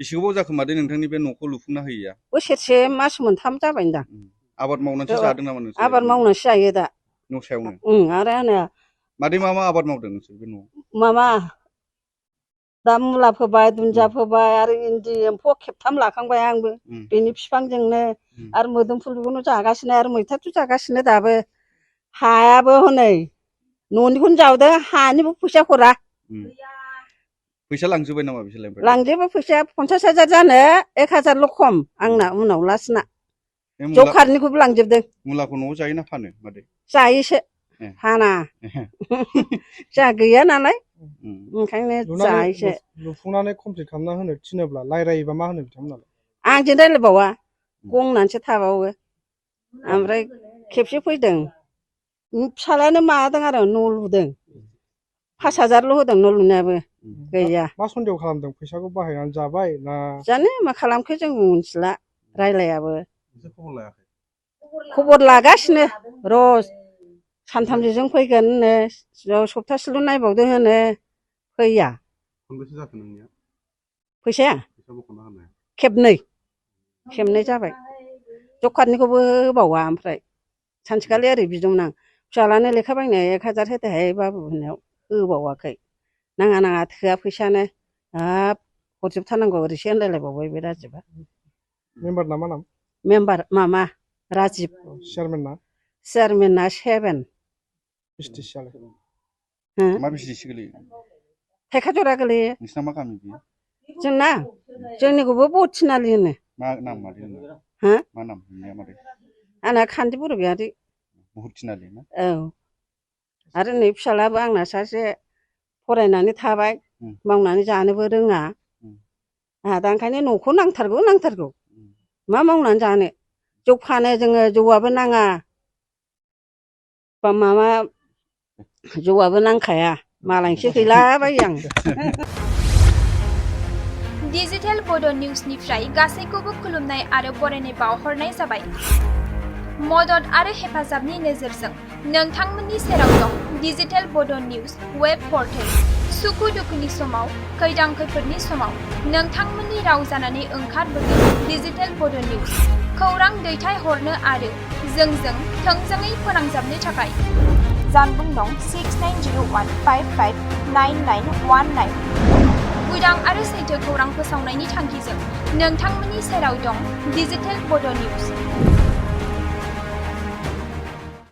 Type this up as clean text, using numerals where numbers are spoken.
बेसे गोबाव जाखो मादै नोंथांनि बे न'खौ लुफुंना होयैया? बोसोरसे मास मोनथाम जाबाय दां। आबाद मावनानैसो जादों नामा नोंसोर? आबाद मावनानैसो जायो दा। न' सायावनो? आरो आंना मादै मा आबाद मावदों नोंसोर बे न'आव? माबा दा मुला फोबाय, दुन्दिया फोबाय आरो इन्दि एम्फौ खेबथाम लाखांबाय आंबो बेनि बिफांजोंनो आरो मोदोमफुलखौनो जागासिनो आरो मैथाथ' जागासिनो दाबो। हायाबो हनै न'निखौनो जावदों हानिबो फैसा हरा। फैसा लांजोब्बाय नामा बिसोरलाय? लांजोबो फैसाया 50,000 जानो 1,000ल' खम आंना उनाव लास्टना। जौ खारनिखौबो लांजोबदों। मुलाखौ न'आव जायो ना फानो मादै? जायोसो फाना। जोंहा गैया नालाय ओंखायनो जायोसो। लुफुंनानै कमप्लिट खालामना होनो थिनोब्ला रायरायोबा मा होनो बिथांमोनालाय? आंजों रायलायबावा गंनानैसो थाबावो। ओमफ्राय खेबसे फैदों फिसालायानो माबादों आरो न' लुदों 5,000ल' होदों न' लुनायाबो गैया। मा सन्देह खालामदों फैसाखौ बाहायनानै जाबाय ना? जानो मा खालामखो जों मिथिला रायलायाबो। खबर लागासिनो र' सानथामसोजों फैगोन होनो सप्तासेल' नायबावदो होनो फैया। खनबेसे जाखो नोंनिया? फैसाया? फैसा बख'ना होनाया? खेबनै जाबाय। जब कार्डनिखौबो होबावा ओमफ्राय सानसेखालि ओरै बिदोंमोन आं फिसालानो लेखा बायनो 1,000 होदोहाय बाबु होननायाव होबावाखै। नाङा थोआ फैसायानो हाब हरजोबथारनांगौ ओरैसो होनलायलायबावबाय बे राजिबा। मेम्बारना मा नाम? मेम्बार मामा राजिब। चेयारमेनना 7। मा बिसि गोलैयो? थेखाजरा गोलैयो। नोंसिना मा गामि बियो? जोंना जोंनिखौबो बथिनालि होनो। मा नाम मादै नोंना? मा नाम नोंनिया मादै? आंना खान्थि बरगयारी। बहुथिनालि ना? औ आरो नै फिसालाबो आंना सासे फरायनानै थाबाय मावनानै जानोबो रोङा। आंहा दा ओंखायनो न'खौ नांथारगौ। मा मावनानै जानो? जौ फानो जोङो जौआबो नाङा। माबा जौआबो नांखाया मालायसो हैलाबायो आं। डिजिटेल बड' निउसनिफ्राय गासैखौबो खुलुमनाय आरो बरायनाय बावहरनाय जाबाय। मदद आरो हेफाजाबनि नोजोरजों नोंथांमोननि सेराव दं डिजिटेल बड' निउस वेब पर्टेल। सुखु दुखुनि समाव खैदां खैफोदनि समाव नोंथांमोननि राव जानानै ओंखारबोगोन डिजिटेल बड' निउस। खौरां दैथायहरनो आरो जोंजों थोंजोङै फोनांजाबनो थाखाय जानबुं नं 6901559919। उदां आरो सैथो खौरां फोसावनायनि थांखिजों नोंथांमोननि सेराव दं डिजिटेल बड' निउस।